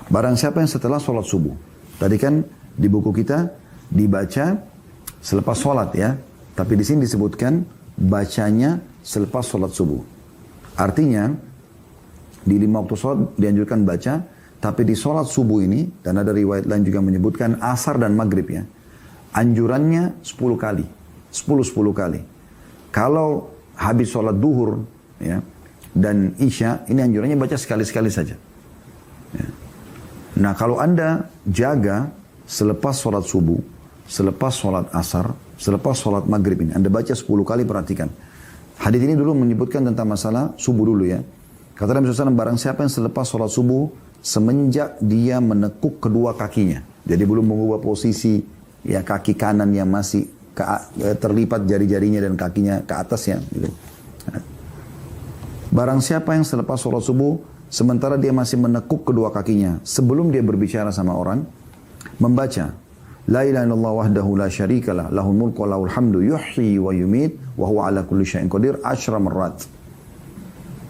Barang siapa yang setelah sholat subuh. Tadi kan di buku kita dibaca selepas sholat ya. Tapi di sini disebutkan bacanya selepas sholat subuh. Artinya di 5 waktu sholat dianjurkan baca. Tapi di sholat subuh ini, dan ada riwayat lain juga menyebutkan asar dan maghrib ya. Anjurannya 10 kali. 10 kali. Kalau habis sholat duhur ya, dan isya, ini anjurannya baca sekali-sekali saja. Ya. Nah kalau Anda jaga selepas sholat subuh, selepas sholat asar, selepas sholat maghrib ini, Anda baca 10 kali, perhatikan. Hadis ini dulu menyebutkan tentang masalah subuh dulu ya. Kata Nabi SAW, barang siapa yang selepas sholat subuh, semenjak dia menekuk kedua kakinya. Jadi belum mengubah posisi ya kaki kanan yang masih terlipat jari-jarinya dan kakinya ke atas ya. Gitu. Barang siapa yang selepas sholat subuh, sementara dia masih menekuk kedua kakinya, sebelum dia berbicara sama orang, membaca, La ilaha illallah wahdahu la syarikalah, lahul mulku wa lahul hamdu, yuhyi wa yumit, wa huwa ala kulli syai'in qadir, 10 marrat.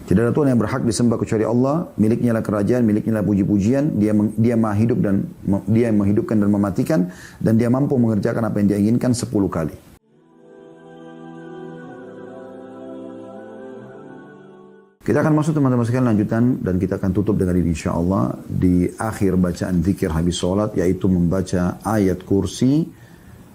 Tidak ada Tuhan yang berhak disembah kecuali Allah, miliknya lah kerajaan, miliknya lah puji-pujian, dia maha hidup dan dia yang menghidupkan dan mematikan, dan dia mampu mengerjakan apa yang dia inginkan 10 kali. Kita akan masuk teman-teman sekalian lanjutan, dan kita akan tutup dengan ini insyaAllah di akhir bacaan zikir habis sholat, yaitu membaca ayat kursi,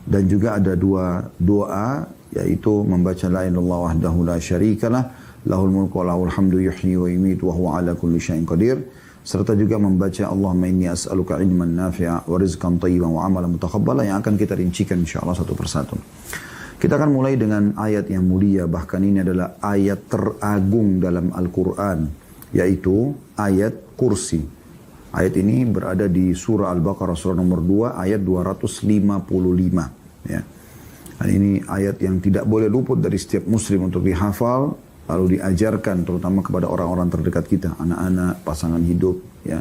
dan juga ada 2 doa, yaitu membaca La ilaha illallah wahdahu la syarikalah, lahul mulku wa lahul hamdu yuhyi wa yumiitu wa huwa ala kulli syai'in qadir, serta juga membaca Allahumma inni as'aluka ilman nafi'a wa rizqan thayyiban wa amalan mutaqabbala, yang akan kita rincikan insyaallah satu persatu. Kita akan mulai dengan ayat yang mulia, bahkan ini adalah ayat teragung dalam Al-Quran, yaitu ayat kursi. Ayat ini berada di surah Al-Baqarah, surah nomor 2, ayat 255. Ya. Dan ini ayat yang tidak boleh luput dari setiap muslim untuk dihafal, lalu diajarkan terutama kepada orang-orang terdekat kita, anak-anak, pasangan hidup, ya,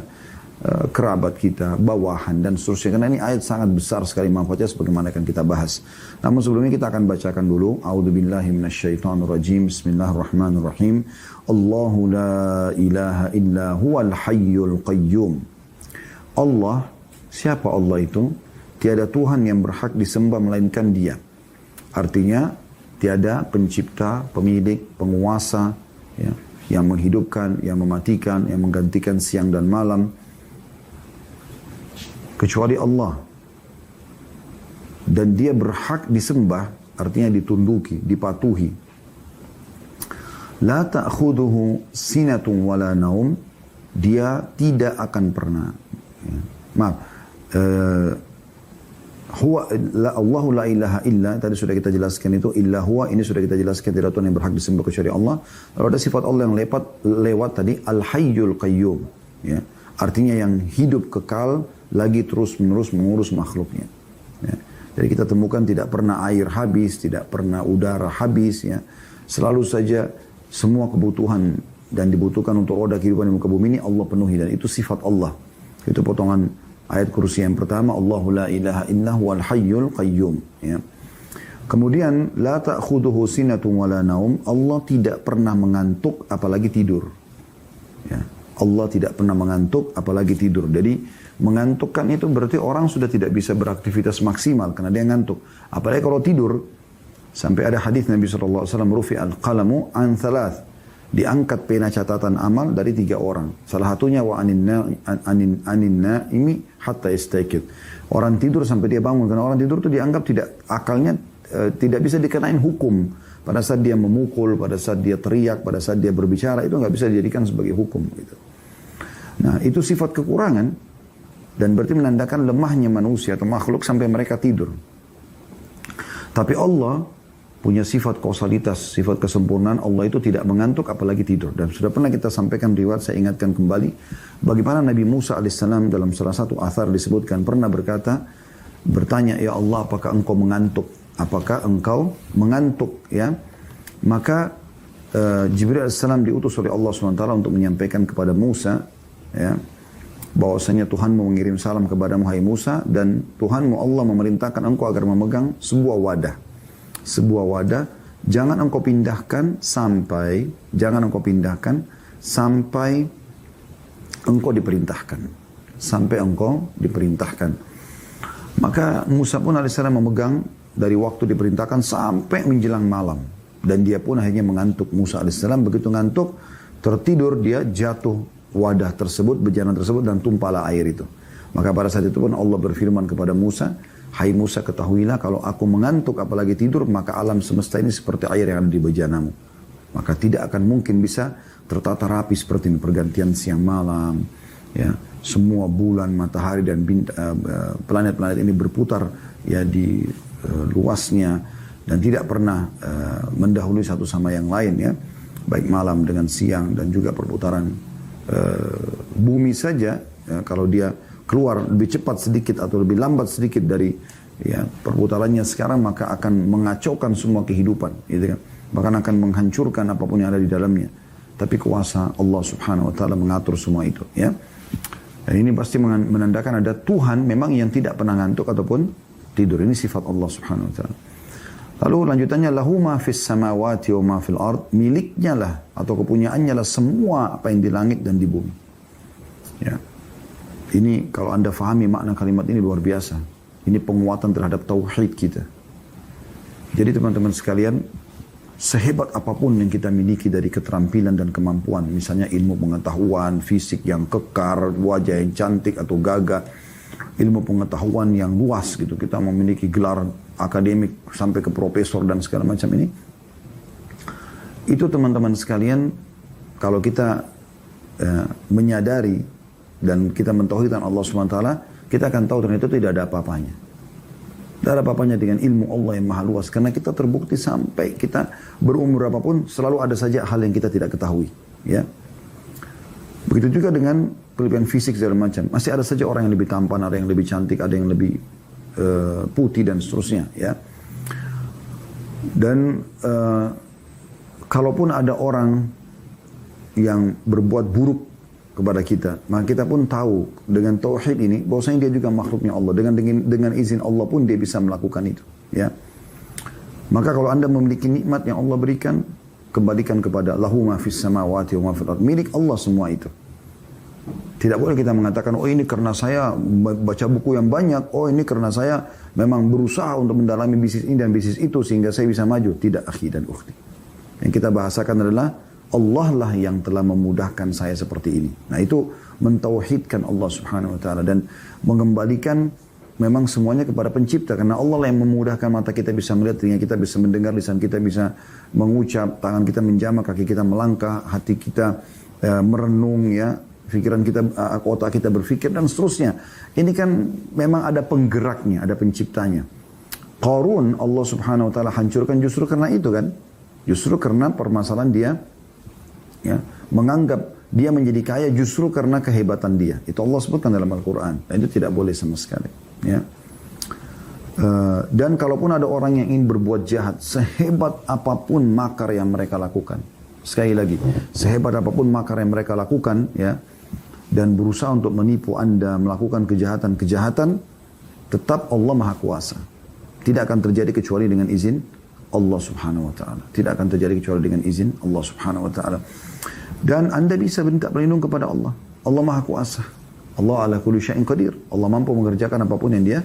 kerabat kita, bawahan, dan seterusnya. Karena ini ayat sangat besar sekali manfaatnya sebagaimana akan kita bahas. Namun sebelumnya kita akan bacakan dulu. A'udzubillahi minasyaitonirrajim. Bismillahirrahmanirrahim. Allahu la ilaha illa huwal hayyul qayyum. Allah, siapa Allah itu? Tiada Tuhan yang berhak disembah melainkan Dia. Artinya, tiada pencipta, pemilik, penguasa ya, yang menghidupkan, yang mematikan, yang menggantikan siang dan malam kecuali Allah. Dan Dia berhak disembah, artinya ditunduki, dipatuhi. La ta'khuduhu sinatun wala naum. Dia tidak akan pernah. Ya, maaf. Allahu la ilaha illa, tadi sudah kita jelaskan itu, illa huwa, ini sudah kita jelaskan, tidak Tuhan yang berhak disembah kecuali Allah. Lalu ada sifat Allah yang lewat tadi, al-hayyul qayyum, ya. Artinya yang hidup kekal, lagi terus menerus mengurus makhluknya, ya. Jadi kita temukan tidak pernah air habis, tidak pernah udara habis, ya. Selalu saja semua kebutuhan dan dibutuhkan untuk roda kehidupan di muka bumi ini Allah penuhi, dan itu sifat Allah. Itu potongan ayat kursi yang pertama, Allahu la ilaha illa huwal hayyul qayyum. Ya. Kemudian, la ta'khuduhu sinatun wala naum. Allah tidak pernah mengantuk, apalagi tidur. Ya. Allah tidak pernah mengantuk, apalagi tidur. Jadi, mengantukkan itu berarti orang sudah tidak bisa beraktivitas maksimal, karena dia ngantuk. Apalagi kalau tidur, sampai ada hadis Nabi SAW, rufi al-qalamu an thalath. Diangkat pena catatan amal dari 3 orang. Salah satunya wa anin naimi hatta yastaqid. Orang tidur sampai dia bangun, karena orang tidur itu dianggap tidak akalnya tidak bisa dikenain hukum. Pada saat dia memukul, pada saat dia teriak, pada saat dia berbicara, itu nggak bisa dijadikan sebagai hukum gitu. Nah, itu sifat kekurangan, dan berarti menandakan lemahnya manusia atau makhluk sampai mereka tidur. Tapi Allah punya sifat kausalitas, sifat kesempurnaan. Allah itu tidak mengantuk apalagi tidur. Dan sudah pernah kita sampaikan riwayat, saya ingatkan kembali, bagaimana Nabi Musa alaihissalam dalam salah satu athar disebutkan pernah bertanya, ya Allah, apakah engkau mengantuk? Apakah engkau mengantuk? Ya, maka Jibril alaihissalam diutus oleh Allah SWT untuk menyampaikan kepada Musa, ya, bahwasanya Tuhanmu mengirim salam kepadamu hai Musa, dan Tuhanmu Allah memerintahkan engkau agar memegang sebuah wadah. Sebuah wadah, jangan engkau pindahkan sampai engkau diperintahkan. sampai engkau diperintahkan. Maka Musa pun alaihissalam memegang dari waktu diperintahkan sampai menjelang malam. Dan dia pun akhirnya mengantuk. Musa alaihissalam begitu ngantuk, tertidur, dia jatuh wadah tersebut, bejana tersebut, dan tumpahlah air itu. Maka pada saat itu pun Allah berfirman kepada Musa, hai Musa, ketahuilah kalau aku mengantuk apalagi tidur, maka alam semesta ini seperti air yang ada di bejanamu. Maka tidak akan mungkin bisa tertata rapi seperti ini, pergantian siang malam, ya, semua bulan, matahari dan planet-planet ini berputar ya di luasnya dan tidak pernah mendahului satu sama yang lain, ya, baik malam dengan siang dan juga perputaran bumi saja, ya, kalau dia keluar lebih cepat sedikit atau lebih lambat sedikit dari ya perputarannya sekarang, maka akan mengacaukan semua kehidupan, gitu kan, bahkan akan menghancurkan apapun yang ada di dalamnya. Tapi kuasa Allah Subhanahu wa taala mengatur semua itu, ya. Dan ini pasti menandakan ada Tuhan memang yang tidak pernah ngantuk ataupun tidur. Ini sifat Allah Subhanahu wa taala. Lalu lanjutannya, lahu ma fis samawati wa ma fil ard, miliknya lah atau kepunyaannya lah semua apa yang di langit dan di bumi. Ya. Ini kalau Anda fahami makna kalimat ini luar biasa. Ini penguatan terhadap tauhid kita. Jadi teman-teman sekalian, sehebat apapun yang kita miliki dari keterampilan dan kemampuan, misalnya ilmu pengetahuan, fisik yang kekar, wajah yang cantik atau gagah, ilmu pengetahuan yang luas gitu, kita memiliki gelar akademik sampai ke profesor dan segala macam ini, itu teman-teman sekalian, kalau kita menyadari dan kita mentauhidkan Allah SWT, kita akan tahu ternyata itu tidak ada apa-apanya. Tidak ada apa-apanya dengan ilmu Allah yang maha luas. Karena kita terbukti sampai kita berumur apapun, selalu ada saja hal yang kita tidak ketahui. Ya. Begitu juga dengan kelebihan fisik segala macam. Masih ada saja orang yang lebih tampan, ada yang lebih cantik, ada yang lebih putih dan seterusnya. Ya. Dan kalaupun ada orang yang berbuat buruk kepada kita, maka kita pun tahu dengan tauhid ini bahwasanya dia juga makhluknya Allah, dengan izin Allah pun dia bisa melakukan itu, ya. Maka kalau Anda memiliki nikmat yang Allah berikan, kembalikan kepada lahu ma fis samawati wa ma fil ard, milik Allah semua itu. Tidak boleh kita mengatakan, oh ini karena saya baca buku yang banyak, oh ini karena saya memang berusaha untuk mendalami bisnis ini dan bisnis itu sehingga saya bisa maju. Tidak, akhi dan ukhti. Yang kita bahasakan adalah Allah lah yang telah memudahkan saya seperti ini. Nah itu mentauhidkan Allah Subhanahu wa taala dan mengembalikan memang semuanya kepada pencipta, karena Allah lah yang memudahkan mata kita bisa melihat, telinga kita bisa mendengar, lisan kita bisa mengucap, tangan kita menjamah, kaki kita melangkah, hati kita merenung, ya, pikiran kita, otak kita berpikir dan seterusnya. Ini kan memang ada penggeraknya, ada penciptanya. Qarun Allah Subhanahu wa taala hancurkan justru karena itu kan. Justru karena permasalahan dia, ya, menganggap dia menjadi kaya justru karena kehebatan dia. Itu Allah sebutkan dalam Al-Quran. Dan itu tidak boleh sama sekali. Ya. Dan kalaupun ada orang yang ingin berbuat jahat, sehebat apapun makar yang mereka lakukan. Sekali lagi, sehebat apapun makar yang mereka lakukan, ya, dan berusaha untuk menipu Anda, melakukan kejahatan-kejahatan, tetap Allah Maha Kuasa. Tidak akan terjadi kecuali dengan izin Allah Subhanahu wa taala. Tidak akan terjadi kecuali dengan izin Allah Subhanahu wa taala. Dan Anda bisa minta perlindungan kepada Allah. Allah Maha Kuasa. Allah ala kulli syai'in qadir. Allah mampu mengerjakan apapun yang Dia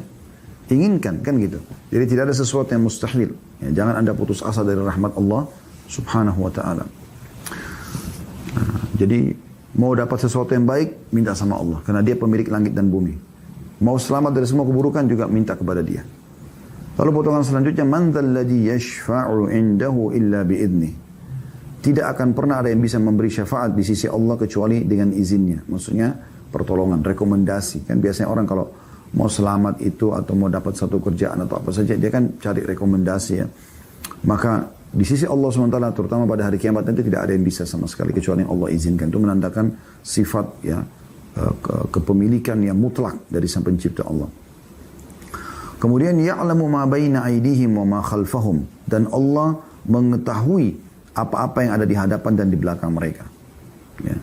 inginkan, kan gitu. Jadi tidak ada sesuatu yang mustahil. Ya, jangan Anda putus asa dari rahmat Allah Subhanahu wa taala. Jadi mau dapat sesuatu yang baik, minta sama Allah, karena Dia pemilik langit dan bumi. Mau selamat dari semua keburukan juga minta kepada Dia. Lalu potongan selanjutnya, man dzalladzi yashfa'u 'indahu illa bi'idnih. Tidak akan pernah ada yang bisa memberi syafaat di sisi Allah kecuali dengan izinnya. Maksudnya pertolongan, rekomendasi. Kan biasanya orang kalau mau selamat itu atau mau dapat satu kerjaan atau apa saja, dia kan cari rekomendasi, ya. Maka di sisi Allah SWT, terutama pada hari kiamat nanti, tidak ada yang bisa sama sekali kecuali yang Allah izinkan. Itu menandakan sifat, ya, kepemilikan yang mutlak dari Sang Pencipta Allah. Kemudian ya'lamu ma baina aydihim wa ma khalfahum, dan Allah mengetahui apa-apa yang ada di hadapan dan di belakang mereka. Ya.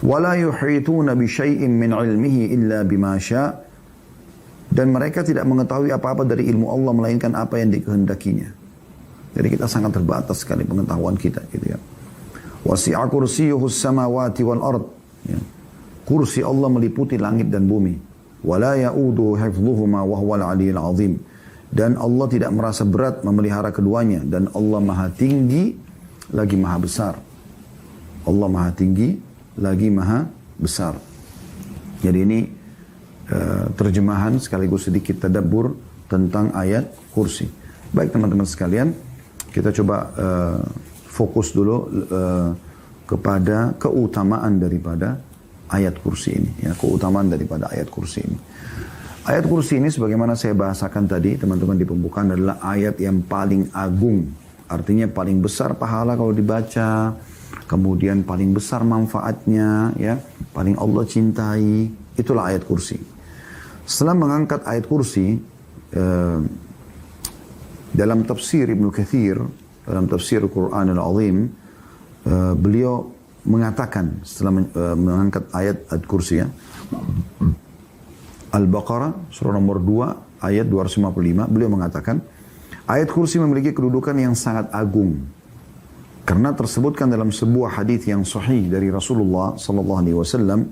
Wala yuhituna bi syai'in min 'ilmihi illa bima syaa', dan mereka tidak mengetahui apa-apa dari ilmu Allah melainkan apa yang dikehendakinya. Jadi kita sangat terbatas sekali pengetahuan kita, gitu ya. Wasi'a kursiyyuhu as-samawati wal ard. Ya. Kursi Allah meliputi langit dan bumi. Wala ya'uduhu hifdhuhuma wa huwal 'aliyyul 'azim. Dan Allah tidak merasa berat memelihara keduanya, dan Allah Maha tinggi lagi Maha besar. Allah Maha tinggi lagi Maha besar. Jadi ini terjemahan sekaligus sedikit tadabbur tentang ayat kursi. Baik teman-teman sekalian, kita coba fokus dulu kepada keutamaan daripada ayat kursi ini. Ya, keutamaan daripada ayat kursi ini. Ayat kursi ini sebagaimana saya bahasakan tadi teman-teman di pembukaan adalah ayat yang paling agung. Artinya paling besar pahala kalau dibaca, kemudian paling besar manfaatnya, ya, paling Allah cintai. Itulah ayat kursi. Setelah mengangkat ayat kursi, dalam tafsir Ibnu Katsir, dalam tafsir Al-Quran Al-Azim, beliau mengatakan setelah mengangkat ayat kursi, ya, Al-Baqarah surah nomor 2 ayat 255, beliau mengatakan ayat kursi memiliki kedudukan yang sangat agung karena tersebutkan dalam sebuah hadis yang sahih dari Rasulullah sallallahu alaihi wasallam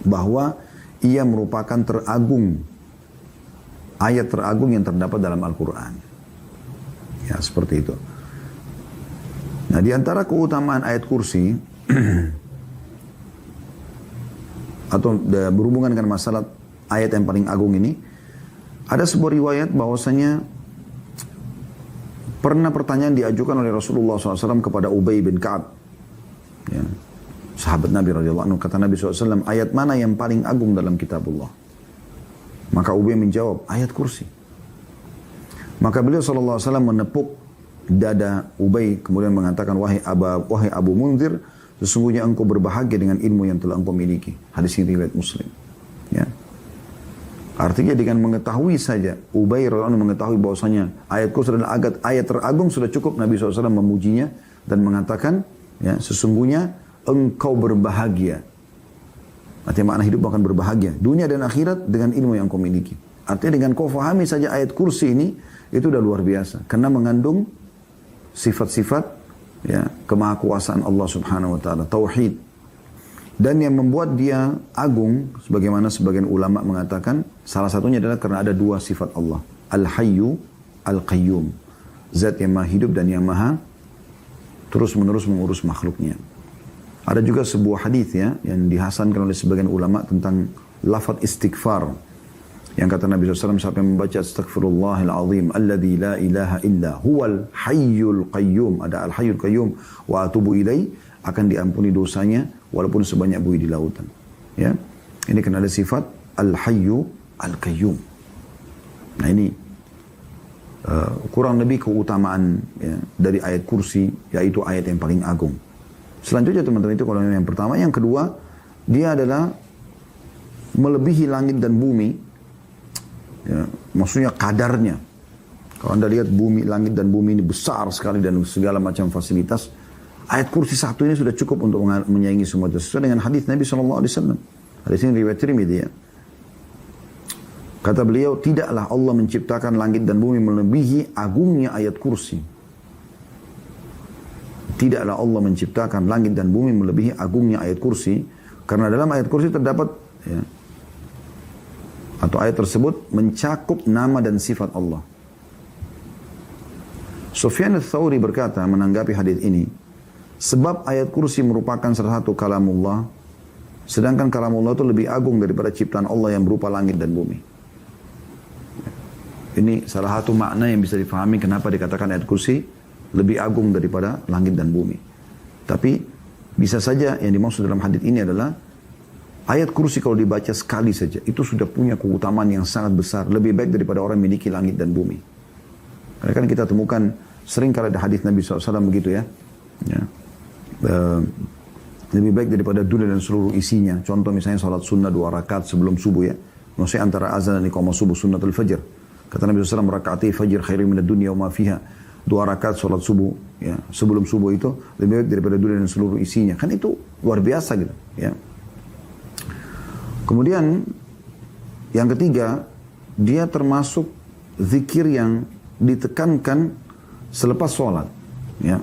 bahwa ia merupakan ayat teragung yang terdapat dalam Al-Quran. Ya, seperti itu. Nah, di antara keutamaan ayat kursi atau berhubungan dengan masalah ayat yang paling agung ini, ada sebuah riwayat bahwasanya pernah pertanyaan diajukan oleh Rasulullah SAW kepada Ubay bin Ka'ab, ya, sahabat Nabi radhiyallahu anhu. Kata Nabi SAW, ayat mana yang paling agung dalam kitabullah? Maka Ubay menjawab, ayat kursi. Maka beliau SAW menepuk dada Ubay, kemudian mengatakan, wahai Abu Munzir, sesungguhnya engkau berbahagia dengan ilmu yang telah engkau miliki. Hadis ini riwayat Muslim. Ya. Artinya dengan mengetahui saja, Ubay radhiyallahu anhu mengetahui bahwasanya ayat kursi adalah ayat teragung, sudah cukup Nabi SAW memujinya dan mengatakan, ya, sesungguhnya engkau berbahagia. Artinya makna hidup akan berbahagia dunia dan akhirat dengan ilmu yang kau miliki. Artinya dengan kau fahami saja ayat kursi ini, itu udah luar biasa karena mengandung sifat-sifat, ya, kemahakuasaan Allah Subhanahu wa taala, tauhid. Dan yang membuat dia agung, sebagaimana sebagian ulama mengatakan, salah satunya adalah karena ada dua sifat Allah. Al-Hayyu, Al-Qayyum. Zat yang maha hidup dan yang maha terus-menerus mengurus makhluknya. Ada juga sebuah hadis, ya, yang dihasankan oleh sebagian ulama tentang lafaz istighfar. Yang kata Nabi SAW sampai membaca astaghfirullahal azim alladzi la ilaha illa huwal hayyul qayyum. Ada al-hayyul qayyum wa atubu ilai, akan diampuni dosanya walaupun sebanyak buih di lautan. Ya, ini kan ada sifat al-hayyu al-qayyum. Nah, ini kurang lebih keutamaan, ya, dari ayat kursi, yaitu ayat yang paling agung. Selanjutnya teman-teman, itu kalau yang pertama. Yang kedua, dia adalah melebihi langit dan bumi, ya, maksudnya kadarnya. Kalau Anda lihat bumi, langit dan bumi ini besar sekali dan segala macam fasilitas. Ayat kursi satu ini sudah cukup untuk menyaingi semua itu. Sesuai dengan hadis Nabi SAW. Hadis ini riwayat Tirmidzi, ya. Kata beliau, tidaklah Allah menciptakan langit dan bumi melebihi agungnya ayat kursi. Tidaklah Allah menciptakan langit dan bumi melebihi agungnya ayat kursi. Karena dalam ayat kursi terdapat, ya, atau ayat tersebut mencakup nama dan sifat Allah. Sufyan ats-Tsauri berkata menanggapi hadis ini, sebab ayat kursi merupakan salah satu kalamullah, sedangkan kalamullah itu lebih agung daripada ciptaan Allah yang berupa langit dan bumi. Ini salah satu makna yang bisa difahami kenapa dikatakan ayat kursi lebih agung daripada langit dan bumi. Tapi bisa saja yang dimaksud dalam hadis ini adalah ayat kursi kalau dibaca sekali saja, itu sudah punya keutamaan yang sangat besar, lebih baik daripada orang memiliki langit dan bumi. Karena kan kita temukan sering kali ada hadis Nabi SAW begitu, ya. Ya. Lebih baik daripada dunia dan seluruh isinya. Contoh misalnya salat sunnah 2 rakaat sebelum subuh, ya. Maksudnya antara azan dan iqamah subuh, sunnatul fajr. Kata Nabi SAW, rakaati fajr khairu minad dunya wa ma fiha. 2 rakaat salat subuh, ya, sebelum subuh itu lebih baik daripada dunia dan seluruh isinya. Kan itu luar biasa gitu, ya. Kemudian yang ketiga, dia termasuk zikir yang ditekankan selepas sholat, ya.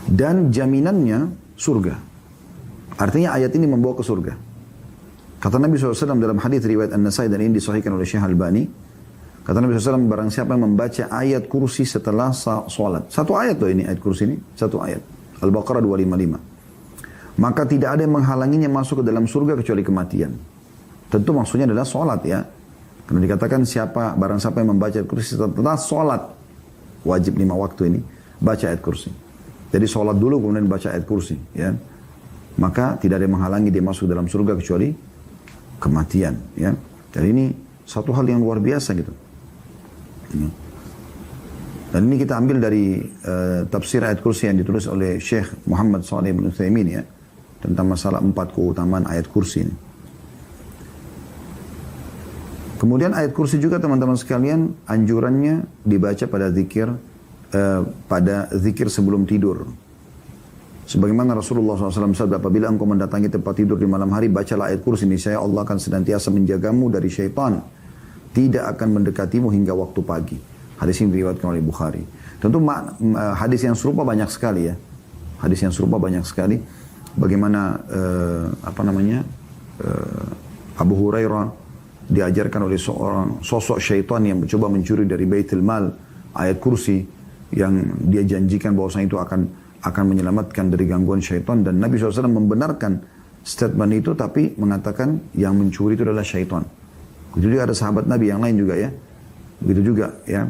Dan jaminannya surga. Artinya ayat ini membawa ke surga. Kata Nabi SAW dalam hadis riwayat An-Nasai dan ini disahihkan oleh Syekh Albani. Kata Nabi SAW, barang siapa yang membaca ayat kursi setelah sholat. Satu ayat loh ini, ayat kursi ini. Satu ayat. Al-Baqarah 255. Maka tidak ada yang menghalanginya masuk ke dalam surga kecuali kematian. Tentu maksudnya adalah sholat ya. Karena dikatakan barang siapa yang membaca ayat kursi setelah sholat. Wajib 5 waktu ini. Baca ayat kursi. Jadi sholat dulu kemudian baca ayat kursi. Ya. Maka tidak ada yang menghalangi dia masuk dalam surga kecuali kematian. Ya. Dan ini satu hal yang luar biasa gitu. Dan ini kita ambil dari tafsir ayat kursi yang ditulis oleh Syekh Muhammad Shalih bin Utsaimin ya. Tentang masalah 4 keutamaan ayat kursi ini. Kemudian ayat kursi juga teman-teman sekalian anjurannya dibaca pada zikir sebelum tidur. Sebagaimana Rasulullah SAW sabda, apabila engkau mendatangi tempat tidur di malam hari, bacalah ayat kursi, niscaya Allah akan senantiasa menjagamu dari syaitan. Tidak akan mendekatimu hingga waktu pagi. Hadis ini diriwayatkan oleh Bukhari. Tentu hadis yang serupa banyak sekali ya. Hadis yang serupa banyak sekali. Bagaimana Abu Hurairah diajarkan oleh seorang sosok syaitan yang mencoba mencuri dari Baitul Mal ayat kursi yang dia janjikan bahwasanya itu akan menyelamatkan dari gangguan syaitan, dan Nabi SAW membenarkan statement itu tapi mengatakan yang mencuri itu adalah syaitan. Begitu juga ada sahabat Nabi yang lain juga ya. Begitu juga ya.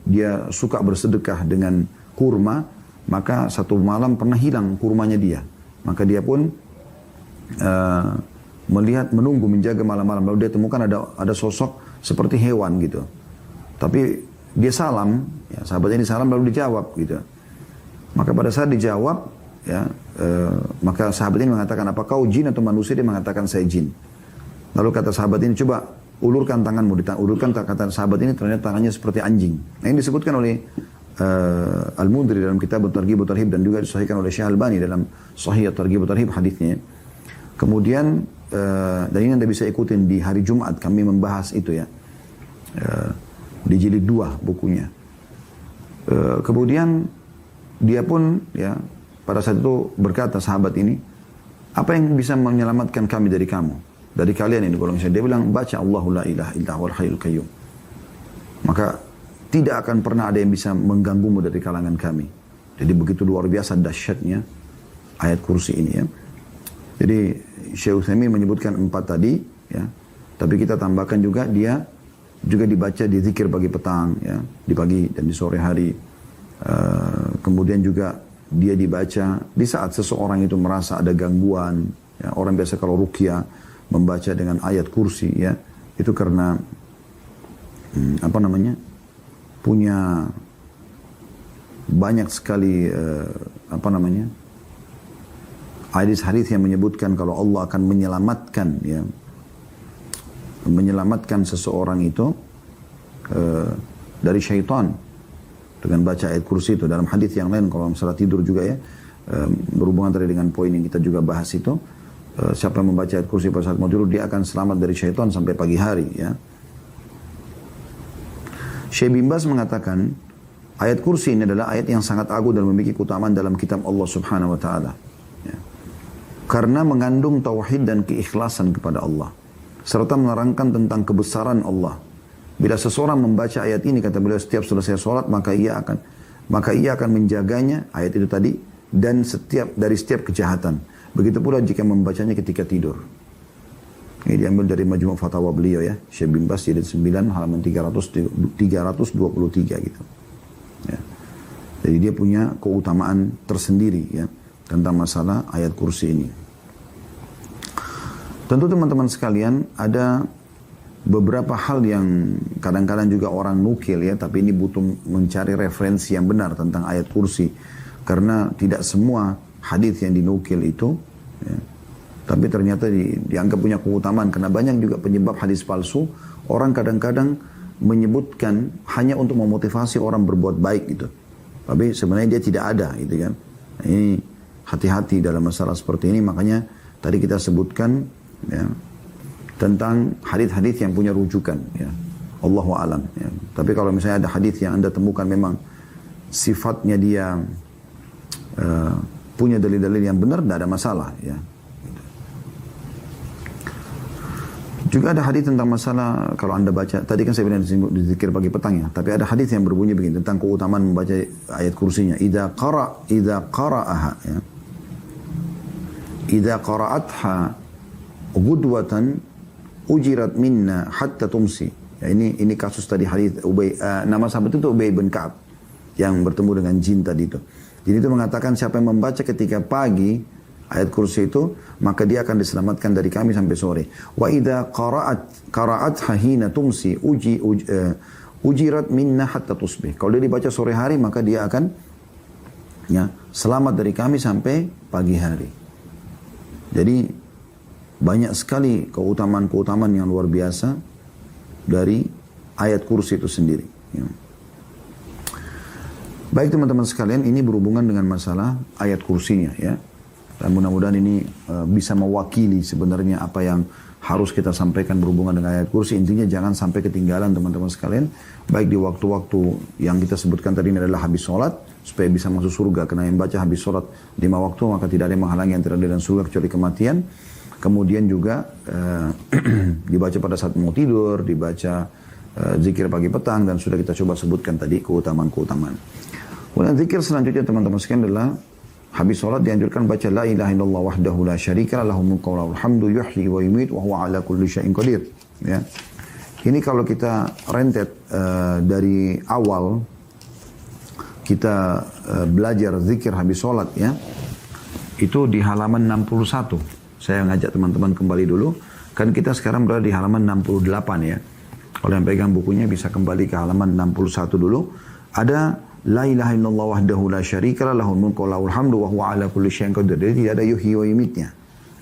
Dia suka bersedekah dengan kurma, maka satu malam pernah hilang kurmanya dia. Maka dia pun menunggu menjaga malam-malam, lalu dia temukan ada sosok seperti hewan gitu. Tapi dia salam, ya, sahabatnya ini salam lalu dijawab gitu. Maka pada saat dijawab, ya, maka sahabat ini mengatakan, apa kau jin atau manusia? Dia mengatakan saya jin. Lalu kata sahabat ini, coba ulurkan tanganmu. Ulurkan, kata sahabat ini ternyata tangannya seperti anjing. Nah ini disebutkan oleh Al-Mundhiri dalam kitab At-Targhib wa Tarhib dan juga disahihkan oleh Syekh Albani dalam Sahih At-Targhib wa Tarhib hadisnya. Kemudian dan ini Anda bisa ikutin di hari Jumat kami membahas itu ya. Di jilid 2 bukunya. Kemudian dia pun ya pada saat itu berkata sahabat ini, apa yang bisa menyelamatkan kami dari kamu? Dari kalian ini golongan saya. Dia bilang, baca Allahu la ilaha illa huwal hayyul qayyum. Maka tidak akan pernah ada yang bisa mengganggumu dari kalangan kami. Jadi begitu luar biasa dahsyatnya ayat kursi ini ya. Jadi Syekh Utsaimin menyebutkan 4 tadi ya. Tapi kita tambahkan juga dia juga dibaca di zikir pagi petang ya, di pagi dan di sore hari. Kemudian juga dia dibaca di saat seseorang itu merasa ada gangguan ya. Orang biasa kalau ruqyah membaca dengan ayat kursi ya, itu karena punya banyak sekali hadis-hadis yang menyebutkan kalau Allah akan menyelamatkan seseorang itu dari syaitan dengan baca ayat kursi itu. Dalam hadis yang lain kalau masalah tidur juga ya, berhubungan tadi dengan poin yang kita juga bahas itu, siapa yang membaca ayat kursi pada saat mau tidur dia akan selamat dari syaitan sampai pagi hari ya. Syekh bin Baz mengatakan ayat kursi ini adalah ayat yang sangat agung dan memiliki keutamaan dalam kitab Allah Subhanahu wa taala. Ya. Karena mengandung tauhid dan keikhlasan kepada Allah serta menerangkan tentang kebesaran Allah. Bila seseorang membaca ayat ini, kata beliau, setiap selesai sholat maka ia akan menjaganya, ayat itu tadi, dan dari setiap kejahatan. Begitu pula jika membacanya ketika tidur. Ini diambil dari Majmu' Fatawa beliau ya, Syekh bin Baz jilid 9 halaman 323 gitu. Ya. Jadi dia punya keutamaan tersendiri ya tentang masalah ayat kursi ini. Tentu teman-teman sekalian ada beberapa hal yang kadang-kadang juga orang nukil ya, tapi ini butuh mencari referensi yang benar tentang ayat kursi. Karena tidak semua hadis yang dinukil itu ya, tapi ternyata dianggap punya keutamaan. Karena banyak juga penyebab hadis palsu. Orang kadang-kadang menyebutkan hanya untuk memotivasi orang berbuat baik gitu. Tapi sebenarnya dia tidak ada gitu kan. Ini hati-hati dalam masalah seperti ini. Makanya tadi kita sebutkan ya, tentang hadis-hadis yang punya rujukan ya. Allahu a'lam ya. Tapi kalau misalnya ada hadis yang Anda temukan memang sifatnya dia punya dalil-dalil yang benar, tidak ada masalah. Ya. Juga ada hadis tentang masalah kalau anda baca, tadi kan saya bilang di zikir pagi petang ya, tapi ada hadis yang berbunyi begini tentang keutamaan membaca ayat kursinya. Idza qara'aha ya. Idza qara'atha ghudwatan ujirat minna hatta tumsi. Ya, ini kasus tadi hadis nama sahabat itu Ubay bin Ka'ab yang bertemu dengan jin tadi itu. Jadi itu mengatakan siapa yang membaca ketika pagi ayat kursi itu, maka dia akan diselamatkan dari kami sampai sore. Wa idza qara'atha hina tumsi ujirat minna hatta tusbih. Kalau dia dibaca sore hari, maka dia akan ya, selamat dari kami sampai pagi hari. Jadi banyak sekali keutamaan-keutamaan yang luar biasa dari ayat kursi itu sendiri. Ya. Baik teman-teman sekalian, ini berhubungan dengan masalah ayat kursinya ya. Dan mudah-mudahan ini bisa mewakili sebenarnya apa yang harus kita sampaikan berhubungan dengan ayat kursi. Intinya jangan sampai ketinggalan teman-teman sekalian. Baik di waktu-waktu yang kita sebutkan tadi ini adalah habis sholat. Supaya bisa masuk surga. Karena yang baca habis sholat 5 waktu maka tidak ada yang menghalangi antara dia dan surga kecuali kematian. Kemudian juga dibaca pada saat mau tidur. Dibaca zikir pagi petang. Dan sudah kita coba sebutkan tadi keutamaan-keutamaan. Kemudian zikir selanjutnya teman-teman sekalian adalah habis sholat dianjurkan baca la ilaha illallah wahdahu la syarika lahul mulku wa lahul hamdu yuhyi wa yumiit wa huwa ala kulli syai'in qadir. Ya. Ini kalau kita rentet dari awal kita belajar zikir habis sholat ya. Itu di halaman 61. Saya ngajak teman-teman kembali dulu. Kan kita sekarang berada di halaman 68 ya. Kalau yang pegang bukunya bisa kembali ke halaman 61 dulu. Ada la ilaha illallah wahdahu la syarika lahul mulku wa lahul hamdu wa huwa ala kulli syai'in qadir. Jadi tidak ada yuhyi wa yumitnya.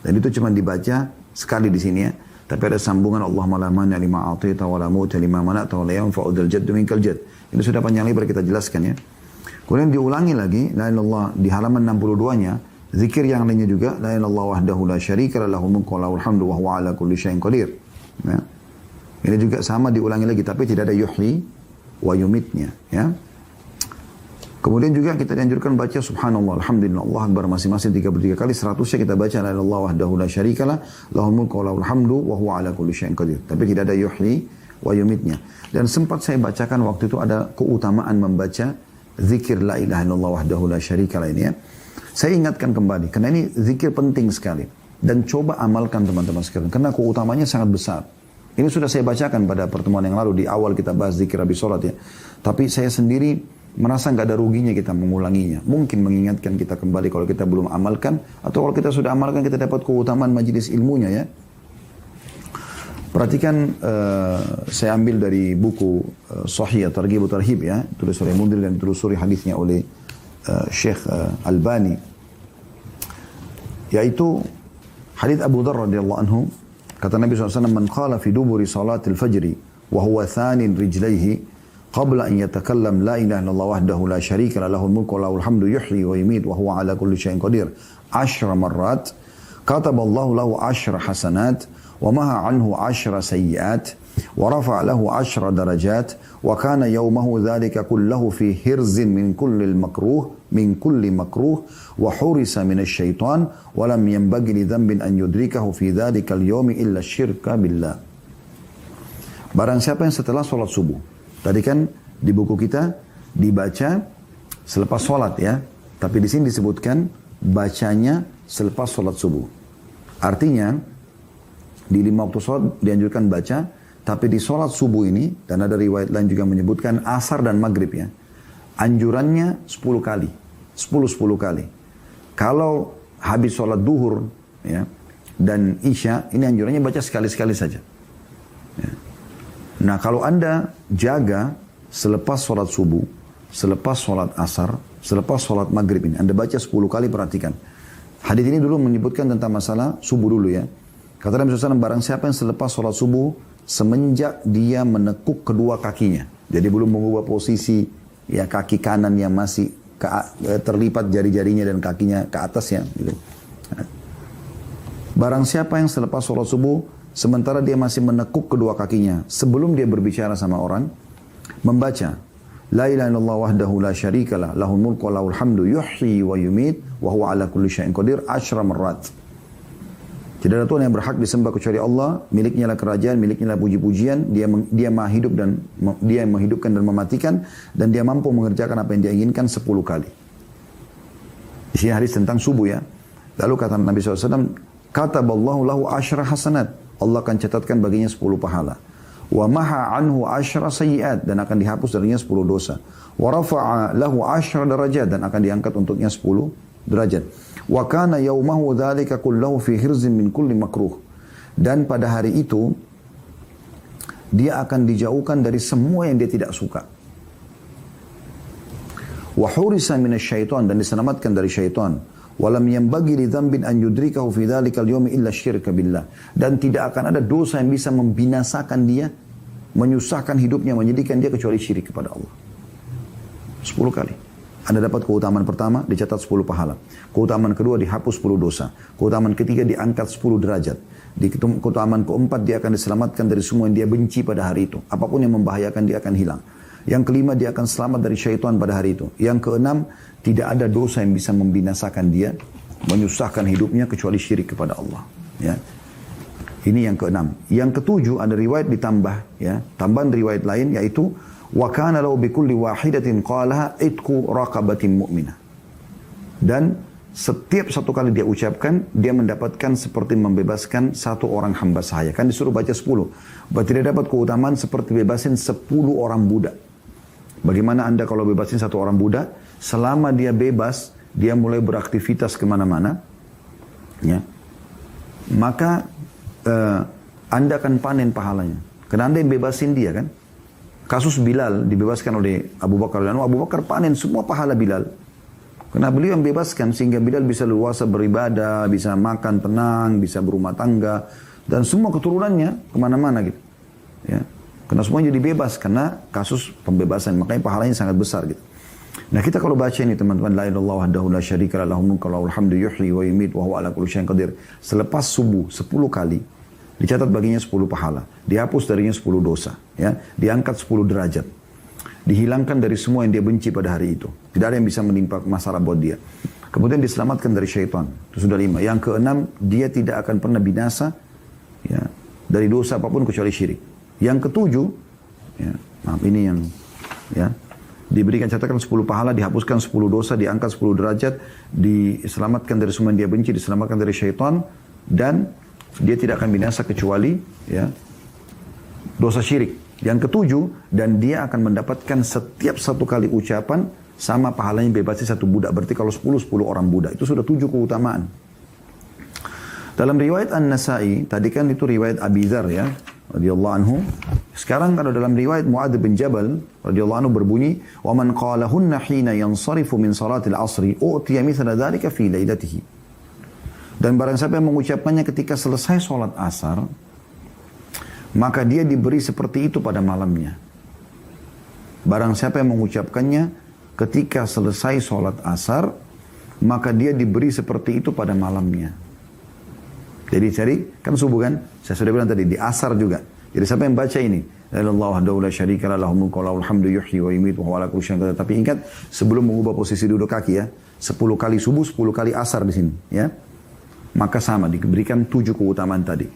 Dan itu cuma dibaca sekali di sini ya. Tapi ada sambungan Allahumma la mani' lima a'taita wa la mu'ti lima mana'ta wa la yanfa'u dzal jaddi minkal jadd. Ini sudah panjang lebar kita jelaskan ya. Kemudian diulangi lagi la ilaha illallah di halaman 62-nya. Zikir yang lainnya juga la ilaha illallah wahdahu la syarika lahul mulku wa lahul hamdu wa huwa ala kulli syai'in qadir. Ya. Ini juga sama diulangi lagi tapi tidak ada yuhyi wa yumitnya ya. Kemudian juga kita dianjurkan baca subhanallah, alhamdulillah, Allah akbar masing-masing 33 kali. 100-nya kita baca la ilaha illallah wahdahu la syarikalah, lahul mulku wa lahul hamdu wa huwa ala kulli syai'in qadir. Tapi tidak ada yuhyi wa yumitnya. Dan sempat saya bacakan waktu itu ada keutamaan membaca zikir la ilaha illallah wahdahu la syarikalah ini ya. Saya ingatkan kembali karena ini zikir penting sekali dan coba amalkan teman-teman sekalian karena keutamanya sangat besar. Ini sudah saya bacakan pada pertemuan yang lalu di awal kita bahas zikir habis sholat ya. Tapi saya sendiri merasa nggak ada ruginya kita mengulanginya. Mungkin mengingatkan kita kembali kalau kita belum amalkan. Atau kalau kita sudah amalkan kita dapat keutamaan majelis ilmunya ya. Perhatikan saya ambil dari buku Sahih Targhib Tarhib ya. Tulis oleh Mundhir dan ditelusuri hadisnya oleh Syekh Albani. Yaitu hadis Abu Dzar radhiyallahu anhu. Kata Nabi SAW, Man qala fi duburi salatil fajri wa huwa thanin rijlaihi قبل أن يتكلم لا إله إلا الله وحده لا شريك له له الملك وله الحمد يحيي ويميت وهو على كل شيء قدير 10 مرات كتب الله له 10 حسنات ومحى عنه 10 سيئات ورفع له 10 درجات وكان يومه ذلك كله في حرز من كل مكروه وحرس من الشيطان ولم ينبغي لذنب أن يدركه في ذلك اليوم إلا الشرك بالله. Barang siapa yang setelah sholat subuh, tadi kan di buku kita dibaca selepas sholat ya. Tapi di sini disebutkan bacanya selepas sholat subuh. Artinya di 5 waktu sholat dianjurkan baca. Tapi di sholat subuh ini, dan ada riwayat lain juga menyebutkan asar dan maghrib ya. Anjurannya 10 kali. 10 kali. Kalau habis sholat duhur ya, dan isya, ini anjurannya baca sekali-sekali saja. Ya. Nah kalau anda jaga selepas sholat subuh, selepas sholat asar, selepas sholat maghrib ini, anda baca 10 kali, perhatikan. Hadis ini dulu menyebutkan tentang masalah subuh dulu ya. Kata Nabi SAW, barang siapa yang selepas sholat subuh, semenjak dia menekuk kedua kakinya. Jadi belum mengubah posisi ya kaki kanan yang masih terlipat jari-jarinya dan kakinya ke atas ya. Gitu. Barang siapa yang selepas sholat subuh, sementara dia masih menekuk kedua kakinya sebelum dia berbicara sama orang, membaca La ilaha illallah wahdahu la syarikalah, lahul mulku wa lahul hamdu yuhyi wa yumit wa huwa ala kulli syai'in qadir 10 marrat. Tidak ada Tuhan yang berhak disembah kecuali Allah, miliknya lah kerajaan, miliknya lah puji-pujian, dia maha hidup dan dia yang menghidupkan dan mematikan, dan dia mampu mengerjakan apa yang dia inginkan 10 kali. Di sini hadis tentang subuh ya. Lalu kata Nabi SAW, kataballahu lahu 10 hasanat. Allah akan catatkan baginya 10 pahala. Wa maha anhu 10 sayyiat, dan akan dihapus darinya 10 dosa. Wa rafa'a lahu 10 darajat, dan akan diangkat untuknya 10 derajat. Wa kana yaumahu dzalika kullahu fi hirzin min kulli makruh. Dan pada hari itu dia akan dijauhkan dari semua yang dia tidak suka. Wa hurisa minasyaitan, dan diselamatkan dari syaitan. Walam yanbaghi li dzambin an yudrikahu fi dzalikal yaumi illa syirka billah. Dan tidak akan ada dosa yang bisa membinasakan dia, menyusahkan hidupnya, menjadikan dia kecuali syirik kepada Allah. 10 kali. Anda dapat keutamaan pertama, dicatat 10 pahala. Keutamaan kedua, dihapus 10 dosa. Keutamaan ketiga, diangkat 10 derajat. Di keutamaan keempat, dia akan diselamatkan dari semua yang dia benci pada hari itu. Apapun yang membahayakan, dia akan hilang. Yang kelima, dia akan selamat dari syaitan pada hari itu. Yang keenam, tidak ada dosa yang bisa membinasakan dia, menyusahkan hidupnya kecuali syirik kepada Allah. Ya. Ini yang keenam. Yang ketujuh, ada riwayat ditambah. Ya. Tambahan riwayat lain, yaitu wa kana lahu bikulli wahidatin qalaha itqu raqabatin mu'minah. Dan setiap satu kali dia ucapkan, dia mendapatkan seperti membebaskan satu orang hamba sahaya. Kan disuruh baca 10. Berarti dia dapat keutamaan seperti bebasin 10 orang budak. Bagaimana Anda kalau bebasin satu orang budak, selama dia bebas, dia mulai beraktivitas kemana-mana, ya, maka Anda akan panen pahalanya. Karena Anda yang bebasin dia kan. Kasus Bilal dibebaskan oleh Abu Bakar. Dan Abu Bakar panen semua pahala Bilal. Karena beliau yang bebaskan sehingga Bilal bisa luasa beribadah, bisa makan tenang, bisa berumah tangga. Dan semua keturunannya kemana-mana gitu. Ya. Karena semuanya jadi bebas karena kasus pembebasan. Makanya pahalanya sangat besar gitu. Nah kita kalau baca ini teman-teman. La ilaha illallah wahdahu la syarika lah, lahul mulku wa lahul hamdu yuhyi wa yumiit wa huwa ala kulli syai'in qadir. Selepas subuh 10 kali. Dicatat baginya 10 pahala. Dihapus darinya 10 dosa. Ya. Diangkat 10 derajat. Dihilangkan dari semua yang dia benci pada hari itu. Tidak ada yang bisa menimpa masalah buat dia. Kemudian diselamatkan dari syaitan. Itu sudah 5. Yang keenam, dia tidak akan pernah binasa ya, dari dosa apapun kecuali syirik. Yang ketujuh, ya, maaf ini yang ya, diberikan catatan 10 pahala, dihapuskan 10 dosa, diangkat 10 derajat, diselamatkan dari semua yang dia benci, diselamatkan dari syaitan, dan dia tidak akan binasa kecuali ya, dosa syirik. Yang ketujuh, dan dia akan mendapatkan setiap satu kali ucapan sama pahalanya bebasi satu budak. Berarti kalau 10 orang budak. Itu sudah 7 keutamaan. Dalam riwayat An-Nasai, tadi kan itu riwayat Abi Dzar ya, radhiyallahu anhu. Sekarang kalau dalam riwayat Mu'adz bin Jabal radhiyallahu anhu berbunyi, "Wa man qalahunna hina yansarifu min salatil 'ashri, u'tiya mithla dzalika fi lailatihi." Dan barang siapa yang mengucapkannya ketika selesai sholat asar, maka dia diberi seperti itu pada malamnya. Barang siapa yang mengucapkannya ketika selesai sholat asar, maka dia diberi seperti itu pada malamnya. Jadi kan subuh kan? Saya sudah bilang tadi, di asar juga. Jadi siapa yang baca ini? La ilaha illallah wahdahu la syarika lah, lahul mulku wa lahul hamdu yuhyi wa yumiit wa huwa ala kulli syai'in qadir. Tapi ingat, sebelum mengubah posisi duduk kaki ya, 10 kali subuh, 10 kali asar di sini ya. Maka sama, diberikan 7 keutamaan tadi.